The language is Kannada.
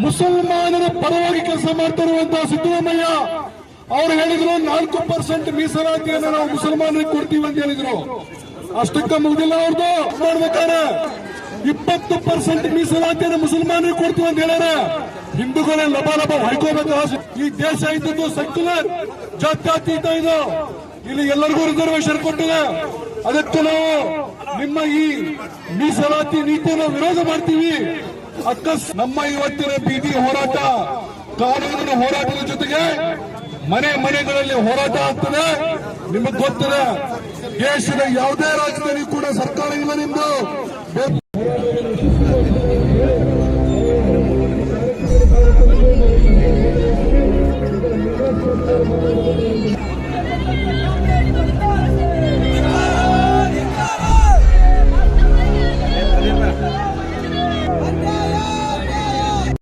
ಮುಸಲ್ಮಾನರ ಪರವಾಗಿ ಕೆಲಸ ಮಾಡ್ತಾ ಇರುವಂತಹ ಸಿದ್ದರಾಮಯ್ಯ ಅವರು ಹೇಳಿದ್ರು 4% ಮೀಸಲಾತಿಯನ್ನು ನಾವು ಮುಸಲ್ಮಾನರಿಗೆ ಕೊಡ್ತೀವಿ ಅಂತ ಹೇಳಿದ್ರು. ಅಷ್ಟಕ್ಕೆ ಮುಗಿದಿಲ್ಲ ಅವ್ರದ್ದು. ಮಾಡ್ಬೇಕಾದ್ರೆ 20% ಮೀಸಲಾತಿಯನ್ನು ಮುಸಲ್ಮಾನರಿಗೆ ಕೊಡ್ತೀವಿ ಅಂತ ಹೇಳ್ಯಾರ. ಹಿಂದೂಗಳೇ ಲಬ ಹೊಯ್ಕೋಬೇಕು. ಈ ದೇಶ ಇದ್ದದ್ದು ಸೆಕ್ಯುಲರ್ ಜಾತ್ಯತೀತ ಇದು. ಇಲ್ಲಿ ಎಲ್ಲರಿಗೂ ರಿಸರ್ವೇಶನ್ ಕೊಟ್ಟಿದೆ. ಅದಕ್ಕೆ ನಾವು ನಿಮ್ಮ ಈ ಮೀಸಲಾತಿ ನೀತಿಯನ್ನು ವಿರೋಧ ಮಾಡ್ತೀವಿ. ನಮ್ಮ ಇವತ್ತಿನ ಬೀದಿ ಹೋರಾಟ ಕಾನೂನಿನ ಹೋರಾಟದ ಜೊತೆಗೆ ಮನೆಗಳಲ್ಲಿ ಹೋರಾಟ ಆಗ್ತದೆ. ನಿಮಗೆ ಗೊತ್ತಿದೆ, ದೇಶದ ಯಾವುದೇ ರಾಜ್ಯದಲ್ಲಿ ಕೂಡ ಸರ್ಕಾರ ಇಲ್ಲ ನಿಮ್ದು.